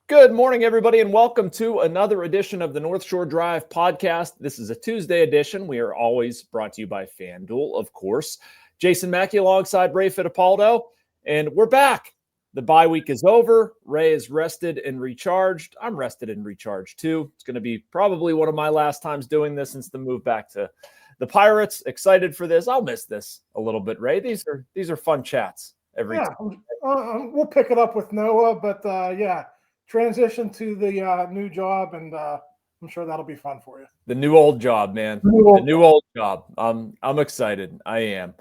Good morning, everybody, and welcome to another edition of the North Shore Drive podcast. This is a Tuesday edition. We are always brought to you by FanDuel, of course. Jason Mackey alongside Ray Fittipaldo, and we're back. The bye week is over. Ray is rested and recharged. I'm rested and recharged, too. It's going to be probably one of my last times doing this since the move back to the Pirates. Excited for this. I'll miss this a little bit, Ray. These are fun chats every time. We'll pick it up with Noah, but transition to the new job, and I'm sure that'll be fun for you. The new old job, man. The new old job. I'm excited. I am.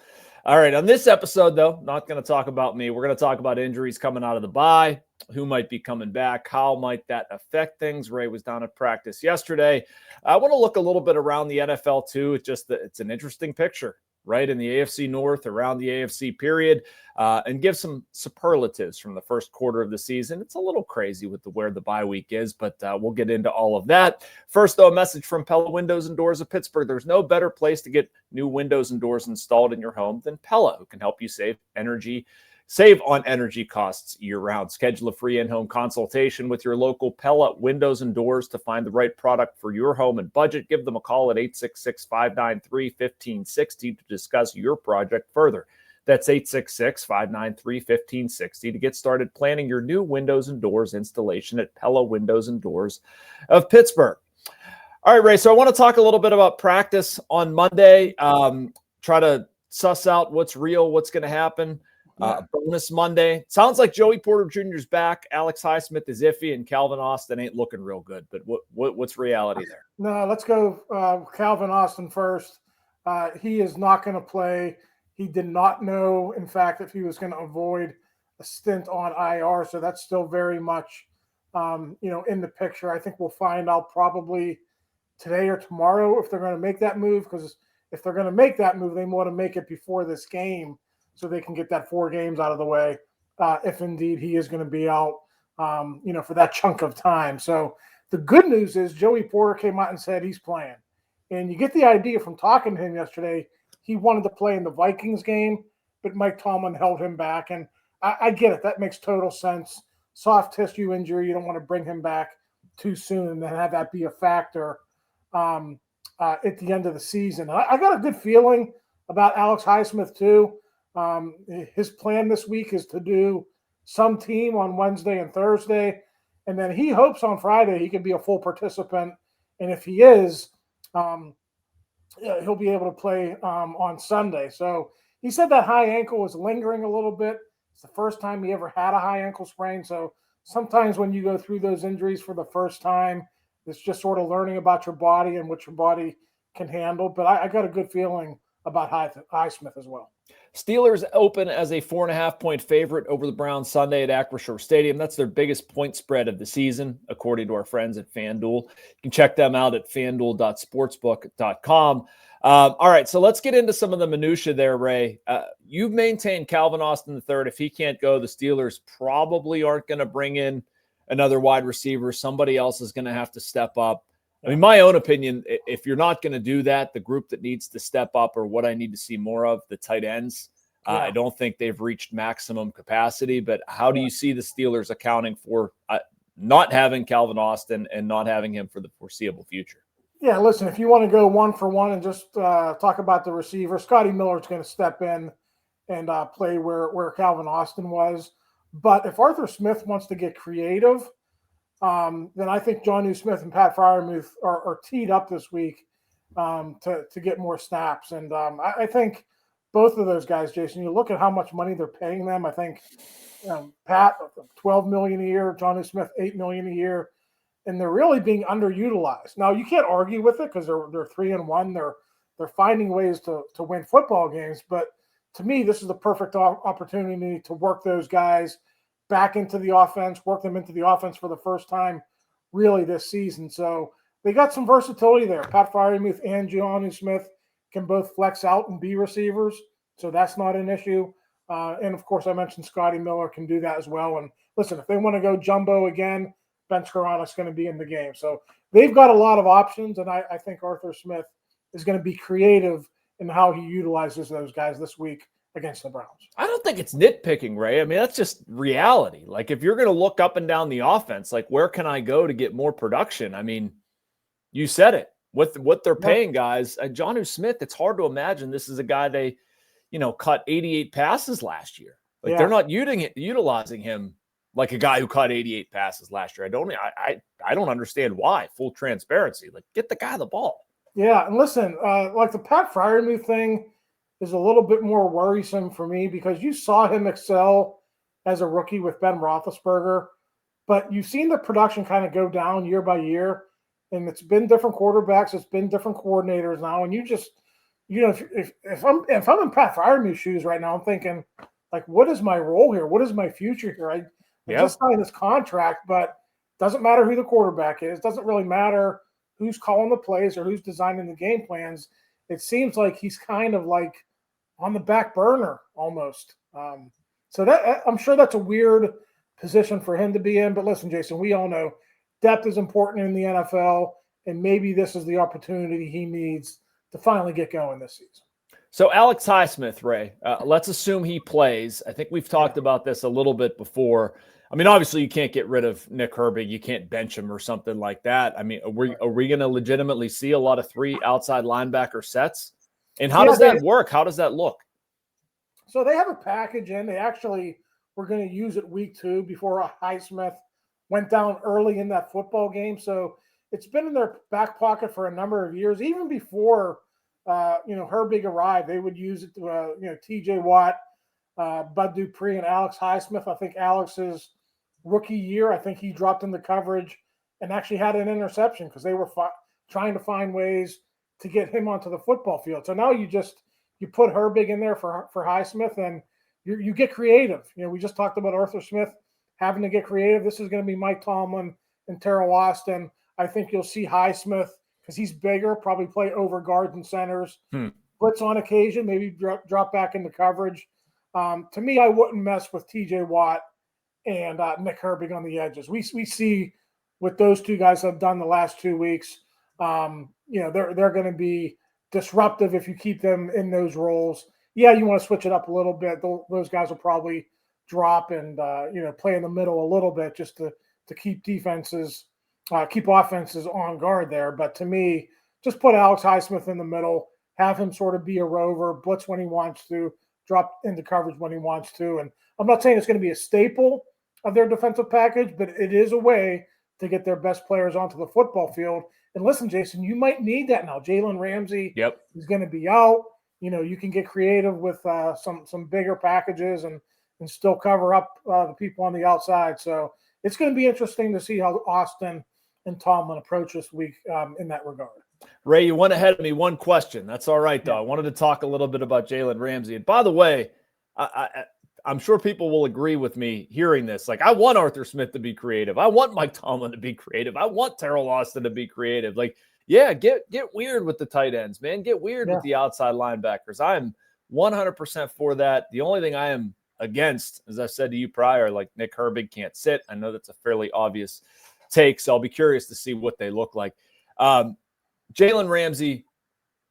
All right. On this episode, though, not going to talk about me. We're going to talk about injuries coming out of the bye, who might be coming back, how might that affect things. Ray was down at practice yesterday. I want to look a little bit around the NFL, too. It's an interesting picture, right, in the AFC North, around the AFC period, and give some superlatives from the first quarter of the season. It's a little crazy with where the bye week is, but we'll get into all of that. First, though, a message from Pella Windows and Doors of Pittsburgh. There's no better place to get new windows and doors installed in your home than Pella, who can help you save on energy costs year-round. Schedule a free in-home consultation with your local Pella Windows and Doors to find the right product for your home and budget. Give them a call at 866-593-1560 to discuss your project further. That's 866-593-1560 to get started planning your new windows and doors installation at Pella Windows and Doors of Pittsburgh. All right, Ray, so I want to talk a little bit about practice on Monday, try to suss out what's real, what's going to happen. Bonus Monday. Sounds like Joey Porter Jr. is back. Alex Highsmith is iffy, and Calvin Austin ain't looking real good. But what's reality there? No, let's go Calvin Austin first. He is not going to play. He did not know, in fact, if he was going to avoid a stint on IR. So that's still very much, in the picture. I think we'll find out probably today or tomorrow if they're going to make that move. Because if they're going to make that move, they want to make it before this game, so they can get that 4 games out of the way, if indeed he is going to be out, for that chunk of time. So the good news is Joey Porter came out and said he's playing. And you get the idea from talking to him yesterday, he wanted to play in the Vikings game, but Mike Tomlin held him back. And I get it. That makes total sense. Soft tissue injury, you don't want to bring him back too soon and then have that be a factor at the end of the season. I got a good feeling about Alex Highsmith, too. His plan this week is to do some team on Wednesday and Thursday, and then he hopes on Friday he can be a full participant. And if he is, he'll be able to play on Sunday. So he said that high ankle was lingering a little bit. It's the first time he ever had a high ankle sprain. So sometimes when you go through those injuries for the first time, it's just sort of learning about your body and what your body can handle. But I got a good feeling about Highsmith as well. Steelers open as a 4.5-point favorite over the Browns Sunday at Acrisure Stadium. That's their biggest point spread of the season, according to our friends at FanDuel. You can check them out at fanduel.sportsbook.com. All right, so let's get into some of the minutia there, Ray. You've maintained Calvin Austin III. If he can't go, the Steelers probably aren't going to bring in another wide receiver. Somebody else is going to have to step up. I mean, my own opinion, if you're not going to do that, the group that needs to step up, or what I need to see more of, the tight ends. I don't think they've reached maximum capacity, but how do you see the Steelers accounting for not having Calvin Austin and not having him for the foreseeable future? Yeah, listen, if you want to go one for one and just talk about the receiver, Scotty Miller's going to step in and play where Calvin Austin was. But if Arthur Smith wants to get creative, then I think Jonnu Smith and Pat Freiermuth are teed up this week to get more snaps. And I think both of those guys, Jason, you look at how much money they're paying them. I think Pat, $12 million a year, Jonnu Smith, $8 million a year, and they're really being underutilized. Now, you can't argue with it because they're 3-1. They're finding ways to win football games. But to me, this is the perfect opportunity to work those guys back into the offense, work them into the offense for the first time really this season. So they got some versatility there. Pat Freiermuth and Jonnu Smith can both flex out and be receivers, so that's not an issue. And, of course, I mentioned Scotty Miller can do that as well. And, listen, if they want to go jumbo again, Ben Skoronek's going to be in the game. So they've got a lot of options, and I think Arthur Smith is going to be creative in how he utilizes those guys this week against the Browns. I don't think it's nitpicking, Ray. I mean, that's just reality. Like, if you're going to look up and down the offense, like, where can I go to get more production? I mean, you said it. With what they're paying guys, Jonnu Smith, it's hard to imagine this is a guy they, cut 88 passes last year. Like, they're not utilizing him like a guy who caught 88 passes last year. I don't understand why. Full transparency. Like, get the guy the ball. Yeah, and listen, like the Pat Freiermuth thing is a little bit more worrisome for me because you saw him excel as a rookie with Ben Roethlisberger, but you've seen the production kind of go down year by year, and it's been different quarterbacks, it's been different coordinators now, and you just, if I'm in Pat Freiermuth's shoes right now, I'm thinking, like, what is my role here? What is my future here? I just signed this contract, but it doesn't matter who the quarterback is. It doesn't really matter who's calling the plays or who's designing the game plans. It seems like he's kind of like on the back burner almost. So that I'm sure that's a weird position for him to be in. But listen, Jason, we all know depth is important in the NFL, and maybe this is the opportunity he needs to finally get going this season. So Alex Highsmith, Ray, let's assume he plays. I think we've talked about this a little bit before. I mean, obviously you can't get rid of Nick Herbig. You can't bench him or something like that. I mean, are we going to legitimately see a lot of 3 outside linebacker sets? And how does that work? How does that look? So they have a package in. They actually were going to use it week 2 before Highsmith went down early in that football game. So it's been in their back pocket for a number of years. Even before, Herbig arrived, they would use it to, T.J. Watt, Bud Dupree, and Alex Highsmith. I think Alex's rookie year, I think he dropped into coverage and actually had an interception because they were trying to find ways to get him onto the football field. So now you put Herbig in there for Highsmith, and you get creative. We just talked about Arthur Smith having to get creative. This is going to be Mike Tomlin and Teryl Austin. I think you'll see Highsmith, because he's bigger, probably play over guards and centers, blitz on occasion, maybe drop back into coverage. To me, I wouldn't mess with T.J. Watt and Nick Herbig on the edges. We see what those two guys have done the last 2 weeks. They're going to be disruptive if you keep them in those roles. Yeah, you want to switch it up a little bit. Those guys will probably drop and play in the middle a little bit just to keep defenses, keep offenses on guard there. But to me, just put Alex Highsmith in the middle, have him sort of be a rover, blitz when he wants to, drop into coverage when he wants to. And I'm not saying it's going to be a staple of their defensive package, but it is a way to get their best players onto the football field. And listen, Jason, you might need that now. Jalen Ramsay is going to be out. You can get creative with some bigger packages and still cover up the people on the outside. So it's going to be interesting to see how Austin and Tomlin approach this week in that regard. Ray, you went ahead of me one question. That's all right, though. I wanted to talk a little bit about Jalen Ramsay. And by the way, I'm sure people will agree with me hearing this. Like, I want Arthur Smith to be creative. I want Mike Tomlin to be creative. I want Teryl Austin to be creative. Like, yeah, get weird with the tight ends, man. Get weird with the outside linebackers. I'm 100% for that. The only thing I am against, as I said to you prior, like Nick Herbig can't sit. I know that's a fairly obvious take, so I'll be curious to see what they look like. Jalen Ramsay,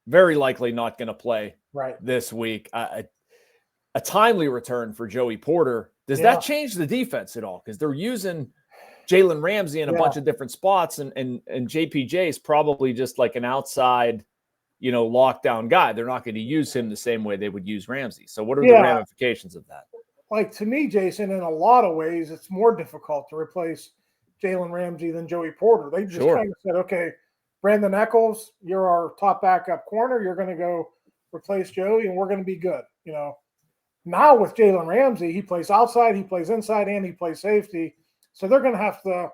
very likely not going to play this week. A timely return for Joey Porter. Does that change the defense at all? Because they're using Jalen Ramsay in a bunch of different spots, and JPJ is probably just like an outside, lockdown guy. They're not going to use him the same way they would use Ramsay. So what are the ramifications of that? Like, to me, Jason, in a lot of ways, it's more difficult to replace Jalen Ramsay than Joey Porter. They just kind of said, okay, Brandon Echols, you're our top backup corner. You're going to go replace Joey, and we're going to be good. Now with Jalen Ramsay, he plays outside, he plays inside, and he plays safety. So they're going to have to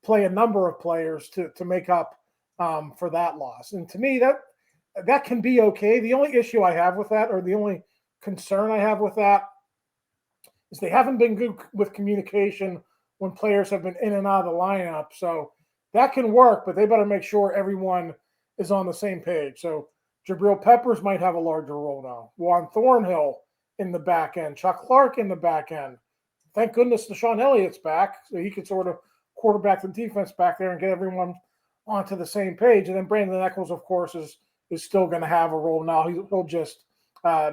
play a number of players to make up for that loss. And to me, that can be okay. The only issue I have with that, or the only concern I have with that, is they haven't been good with communication when players have been in and out of the lineup. So that can work, but they better make sure everyone is on the same page. So Jabril Peppers might have a larger role now. Juan Thornhill in the back end, Chuck Clark in the back end. Thank goodness Deshaun Elliott's back, so he could sort of quarterback the defense back there and get everyone onto the same page. And then Brandon Echols, of course, is still going to have a role now. He'll just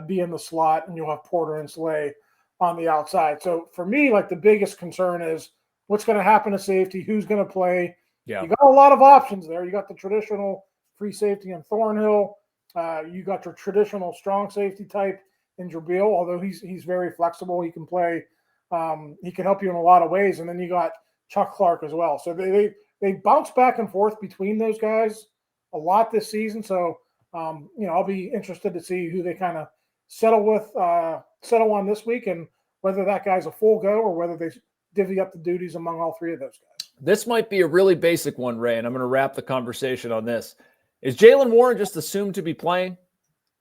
be in the slot, and you'll have Porter and Slay on the outside. So for me, like the biggest concern is what's going to happen to safety, who's going to play. Yeah. You got a lot of options there. You got the traditional free safety in Thornhill. You got your traditional strong safety type in Jabril, although he's very flexible. He can play. He can help you in a lot of ways. And then you got Chuck Clark as well. So they bounce back and forth between those guys a lot this season. So I'll be interested to see who they kind of settle on this week, and whether that guy's a full go or whether they divvy up the duties among all three of those guys. This might be a really basic one, Ray, and I'm going to wrap the conversation on this. Is Jaylen Warren just assumed to be playing?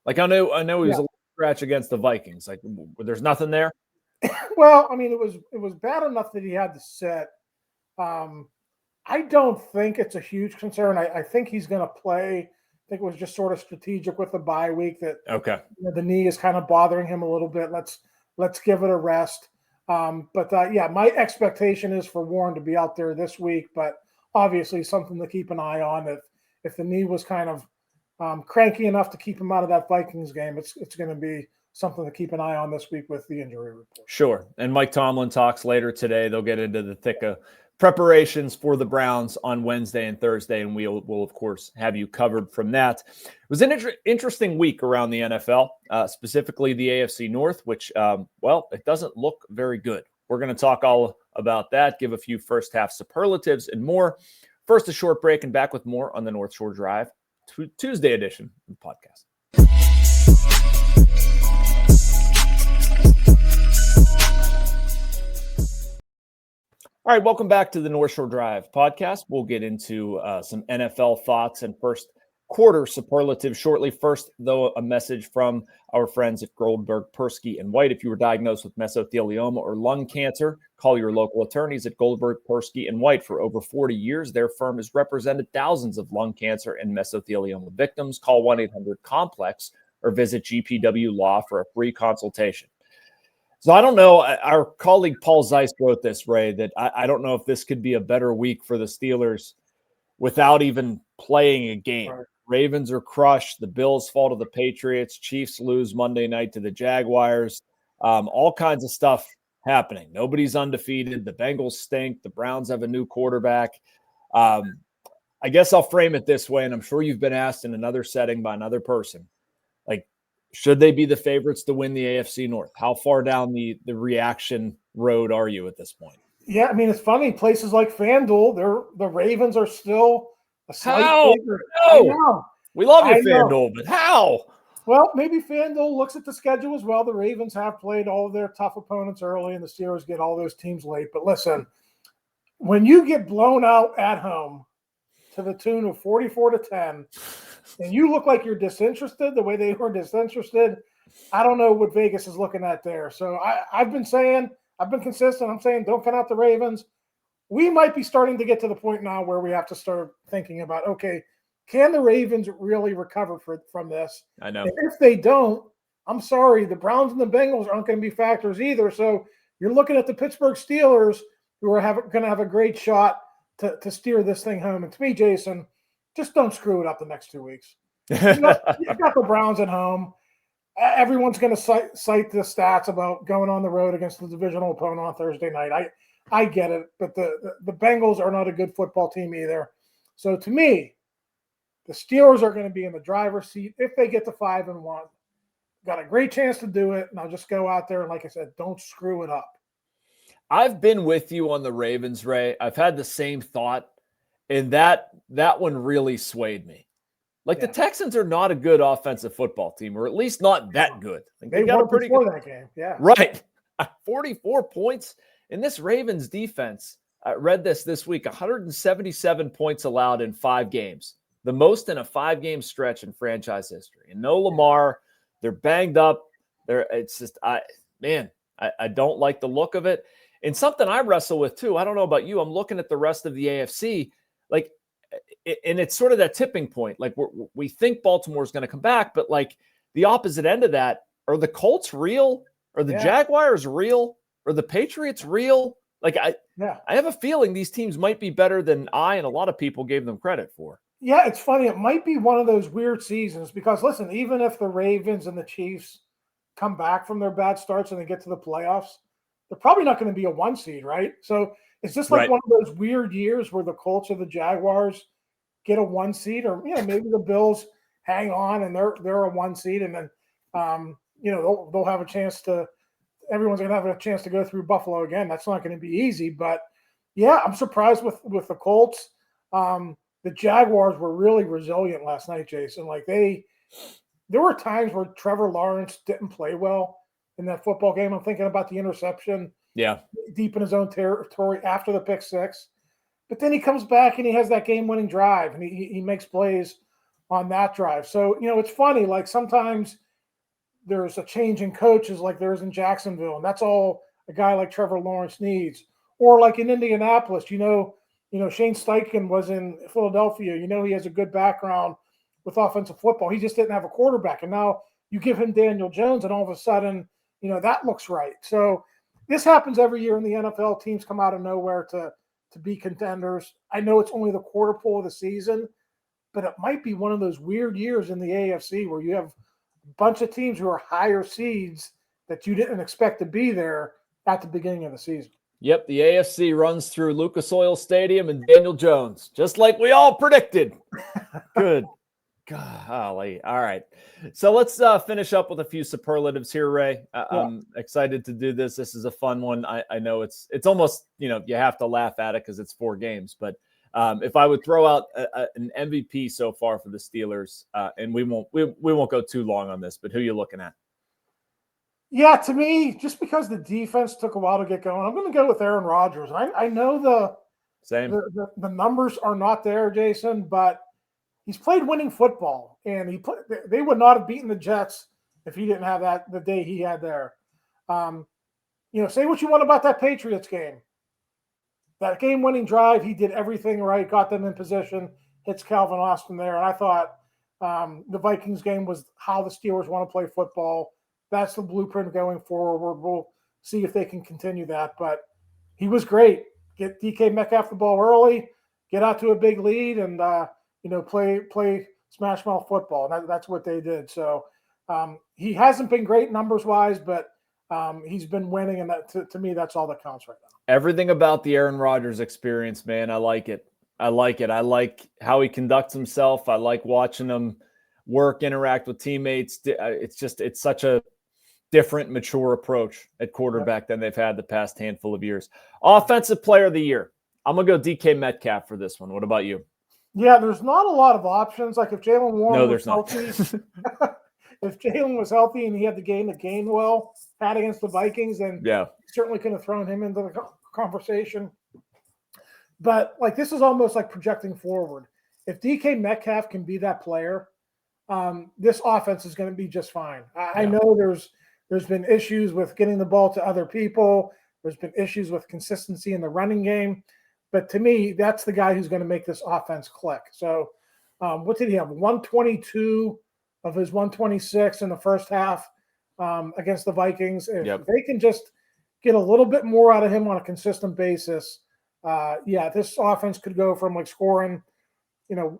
Like I know he was a little scratch against the Vikings. Like there's nothing there. Well, I mean, it was bad enough that he had to sit. I don't think it's a huge concern. I think he's going to play. I think it was just sort of strategic with the bye week that the knee is kind of bothering him a little bit. Let's give it a rest. My expectation is for Warren to be out there this week, but obviously something to keep an eye on. If the knee was kind of cranky enough to keep him out of that Vikings game, it's going to be something to keep an eye on this week with the injury report. Sure. And Mike Tomlin talks later today. They'll get into the thick of preparations for the Browns on Wednesday and Thursday, and we'll of course have you covered from that. It was an interesting week around the NFL, specifically the AFC North, which, it doesn't look very good. We're going to talk all about that, give a few first half superlatives and more. First, a short break, and back with more on the North Shore Drive Tuesday edition of the podcast. All right, welcome back to the North Shore Drive podcast. We'll get into some NFL thoughts and first quarter superlatives shortly. First, though, a message from our friends at Goldberg, Persky, and White. If you were diagnosed with mesothelioma or lung cancer, call your local attorneys at Goldberg, Persky, and White. For over 40 years, their firm has represented thousands of lung cancer and mesothelioma victims. Call 1-800-COMPLEX or visit GPW Law for a free consultation. So I don't know. Our colleague Paul Zeiss wrote this, Ray, that I don't know if this could be a better week for the Steelers without even playing a game. Right. Ravens are crushed. The Bills fall to the Patriots. Chiefs lose Monday night to the Jaguars. All kinds of stuff happening. Nobody's undefeated. The Bengals stink. The Browns have a new quarterback. I guess I'll frame it this way, and I'm sure you've been asked in another setting by another person. Like, should they be the favorites to win the AFC North? How far down the reaction road are you at this point? Yeah, I mean, it's funny. Places like FanDuel, the Ravens are still a slight favorite. No. We love you, FanDuel, but how? Well, maybe FanDuel looks at the schedule as well. The Ravens have played all of their tough opponents early, and the Steelers get all those teams late. But listen, when you get blown out at home to the tune of 44-10, and you look like you're disinterested the way they were disinterested, I don't know what Vegas is looking at there. So I've been consistent. I'm saying don't count out the Ravens. We might be starting to get to the point now where we have to start thinking about, okay, can the Ravens really recover from this? I know. And if they don't, I'm sorry, the Browns and the Bengals aren't going to be factors either. So you're looking at the Pittsburgh Steelers, who are going to have a great shot to steer this thing home. And to me, Jason, just don't screw it up the next 2 weeks. You've got the Browns at home. Everyone's going to cite the stats about going on the road against the divisional opponent on Thursday night. I get it, but the Bengals are not a good football team either. So to me, the Steelers are going to be in the driver's seat if they get to 5-1. Got a great chance to do it, and I'll just go out there and, like I said, don't screw it up. I've been with you on the Ravens, Ray. I've had the same thought, and that one really swayed me. The Texans are not a good offensive football team, or at least not that good. They got a pretty good that game. Yeah. Right. 44 points in this Ravens defense. I read this week, 177 points allowed in 5 games, the most in a 5-game stretch in franchise history. And no Lamar, they're banged up. It's just, I don't like the look of it. And something I wrestle with too, I don't know about you, I'm looking at the rest of the AFC, and it's sort of that tipping point. We think Baltimore's going to come back, but the opposite end of that, are the Colts real? Are the Jaguars real? Are the Patriots real? I have a feeling these teams might be better than I and a lot of people gave them credit for. Yeah, it's funny. It might be one of those weird seasons because, listen, even if the Ravens and the Chiefs come back from their bad starts and they get to the playoffs, they're probably not going to be a 1 seed, right? So it's just like Right. one of those weird years where the Colts or the Jaguars get a 1 seed, or maybe the Bills hang on and they're a 1 seed, and then they'll have a chance to. Everyone's going to have a chance to go through Buffalo again. That's not going to be easy, but yeah, I'm surprised with the Colts. The Jaguars were really resilient last night, Jason. Like there were times where Trevor Lawrence didn't play well in that football game. I'm thinking about the interception, deep in his own territory after the pick six. But then he comes back and he has that game-winning drive, and he makes plays on that drive. So, it's funny. Like sometimes there's a change in coaches like there is in Jacksonville, and that's all a guy like Trevor Lawrence needs. Or like in Indianapolis, Shane Steichen was in Philadelphia. He has a good background with offensive football. He just didn't have a quarterback. And now you give him Daniel Jones, and all of a sudden, that looks right. So this happens every year in the NFL. Teams come out of nowhere to be contenders. I know it's only the quarter pole of the season, but it might be one of those weird years in the AFC where you have a bunch of teams who are higher seeds that you didn't expect to be there at the beginning of the season. Yep, the AFC runs through Lucas Oil Stadium and Daniel Jones, just like we all predicted. Good. Golly. All right. So let's finish up with a few superlatives here, Ray. I'm excited to do this. This is a fun one. I know it's almost, you have to laugh at it because it's 4 games. But if I would throw out an MVP so far for the Steelers, and we won't go too long on this, but who are you looking at? Yeah, to me, just because the defense took a while to get going, I'm going to go with Aaron Rodgers. I know the numbers are not there, Jason, but he's played winning football, and they would not have beaten the Jets if he didn't have that the day he had there. Say what you want about that Patriots game. That game-winning drive, he did everything right, got them in position, hits Calvin Austin there, and I thought the Vikings game was how the Steelers want to play football. That's the blueprint going forward. We'll see if they can continue that. But he was great. Get DK Metcalf the ball early, get out to a big lead, and play smash mouth football. And that's what they did. So he hasn't been great numbers wise, but he's been winning, and that to me that's all that counts right now. Everything about the Aaron Rodgers experience, man. I like it. I like how he conducts himself. I like watching him work, interact with teammates. It's such a different, mature approach at quarterback than they've had the past handful of years. Offensive player of the year. I'm going to go DK Metcalf for this one. What about you? Yeah, there's not a lot of options. Like if Jaylen Warren was healthy, if Jaylen was healthy and he had the game that Gainwell had against the Vikings, then certainly could have thrown him into the conversation. But like this is almost like projecting forward. If DK Metcalf can be that player, this offense is going to be just fine. I know there's been issues with getting the ball to other people. There's been issues with consistency in the running game. But to me, that's the guy who's going to make this offense click. So what did he have? 122 of his 126 in the first half against the Vikings. If they can just get a little bit more out of him on a consistent basis, this offense could go from like scoring,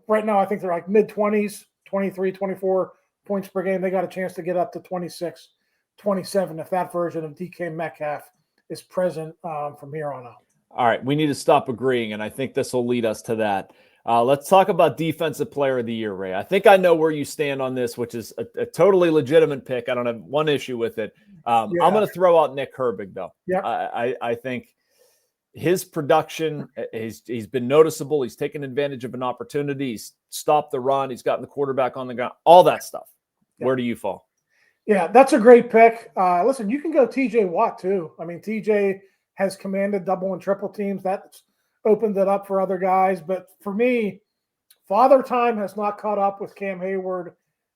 right now I think they're like mid-20s, 23, 24 points per game. They got a chance to get up to 26, 27 if that version of DK Metcalf is present from here on out. All right, we need to stop agreeing, and I think this will lead us to that. Let's talk about Defensive Player of the Year, Ray. I think I know where you stand on this, which is a totally legitimate pick. I don't have one issue with it. I'm going to throw out Nick Herbig, though. I think his production, he's been noticeable. He's taken advantage of an opportunity. He's stopped the run. He's gotten the quarterback on the ground, all that stuff. Where do you fall? Yeah, that's a great pick. Listen, you can go TJ Watt, too. I mean, TJ has commanded double and triple teams. That's opened it up for other guys. But for me, Father Time has not caught up with Cam Hayward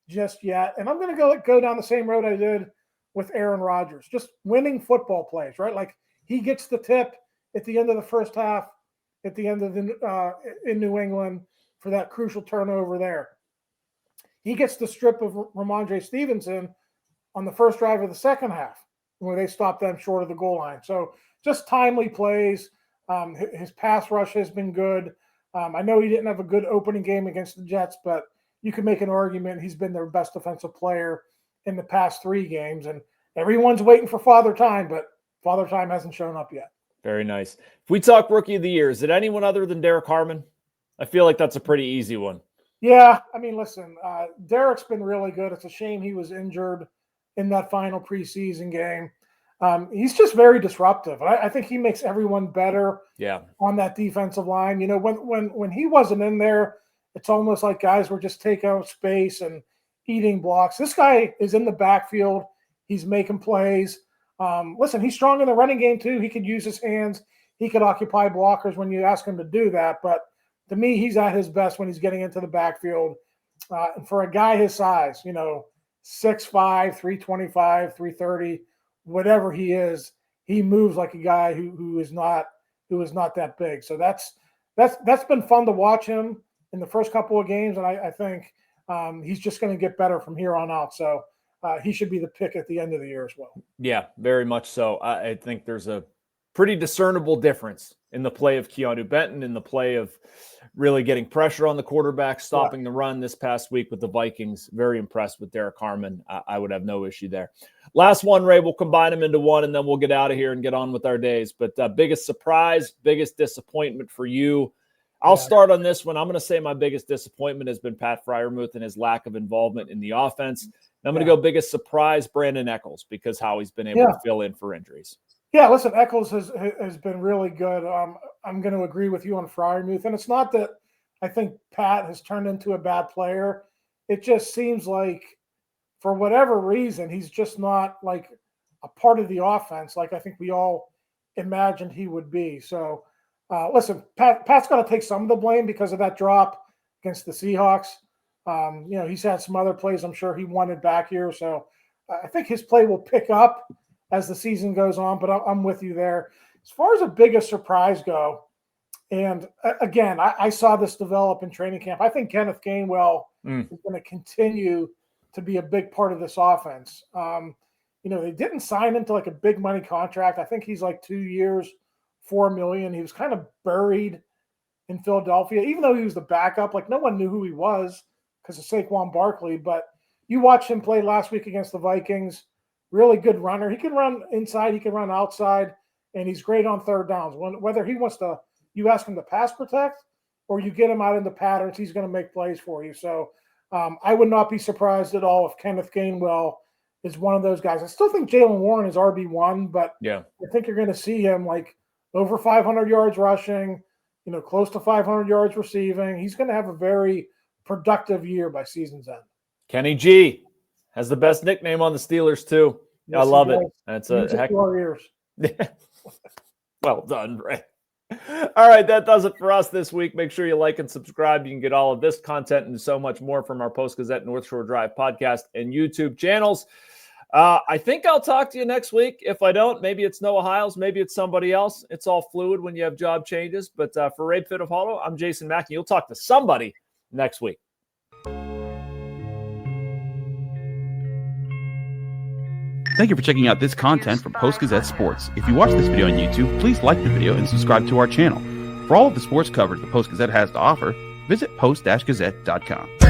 just yet. And I'm going to go down the same road I did with Aaron Rodgers, just winning football plays, right? Like he gets the tip at the end of the first half, at the end of in New England for that crucial turnover there. He gets the strip of Ramondre Stevenson on the first drive of the second half where they stop them short of the goal line. So just timely plays. His pass rush has been good. I know he didn't have a good opening game against the Jets, but you could make an argument he's been their best defensive player in the past 3 games. And everyone's waiting for Father Time, but Father Time hasn't shown up yet. Very nice. If we talk Rookie of the Year, is it anyone other than Derek Harmon? I feel like that's a pretty easy one. Yeah, I mean, listen, Derek's been really good. It's a shame he was injured in that final preseason game. He's just very disruptive. I think he makes everyone better on that defensive line. You know, when he wasn't in there, it's almost like guys were just taking out space and eating blocks. This guy is in the backfield. He's making plays. Listen, he's strong in the running game too. He could use his hands. He could occupy blockers when you ask him to do that. But to me, he's at his best when he's getting into the backfield. And for a guy his size, 6'5", 325, 330, whatever he is, he moves like a guy who is not that big. So that's been fun to watch him in the first couple of games, and I think he's just going to get better from here on out. So he should be the pick at the end of the year as well. Yeah, very much so. I think there's a pretty discernible difference in the play of Keanu Benton, in the play of really getting pressure on the quarterback, stopping the run this past week with the Vikings. Very impressed with Derek Harmon. I would have no issue there. Last one, Ray, we'll combine them into one, and then we'll get out of here and get on with our days. But biggest surprise, biggest disappointment for you? I'll start on this one. I'm going to say my biggest disappointment has been Pat Freiermuth and his lack of involvement in the offense. And I'm going to go biggest surprise, Brandon Echols, because how he's been able to fill in for injuries. Yeah, listen, Echols has been really good. I'm going to agree with you on Freiermuth. And it's not that I think Pat has turned into a bad player. It just seems like for whatever reason, he's just not like a part of the offense like I think we all imagined he would be. So, listen, Pat's got to take some of the blame because of that drop against the Seahawks. He's had some other plays I'm sure he wanted back here. So I think his play will pick up as the season goes on, but I'm with you there. As far as the biggest surprise go, and again, I saw this develop in training camp. I think Kenneth Gainwell is going to continue to be a big part of this offense. They didn't sign him to like a big money contract. I think he's like 2 years, $4 million. He was kind of buried in Philadelphia, even though he was the backup. Like no one knew who he was because of Saquon Barkley. But you watched him play last week against the Vikings. Really good runner. He can run inside. He can run outside, and he's great on third downs. Whether he wants to, you ask him to pass protect, or you get him out into patterns, he's going to make plays for you. So I would not be surprised at all if Kenneth Gainwell is one of those guys. I still think Jaylen Warren is RB1, but I think you're going to see him like over 500 yards rushing, close to 500 yards receiving. He's going to have a very productive year by season's end. Kenny G has the best nickname on the Steelers too. Yes, I love it. That's a heck. Well done, Ray. All right, that does it for us this week. Make sure you like and subscribe. You can get all of this content and so much more from our Post-Gazette North Shore Drive podcast and YouTube channels. I think I'll talk to you next week. If I don't, maybe it's Noah Hiles, maybe it's somebody else. It's all fluid when you have job changes. But for Ray Fittipaldo, I'm Jason Mackey. You'll talk to somebody next week. Thank you for checking out this content from Post-Gazette Sports. If you watch this video on YouTube, please like the video and subscribe to our channel. For all of the sports coverage the Post-Gazette has to offer, visit post-gazette.com.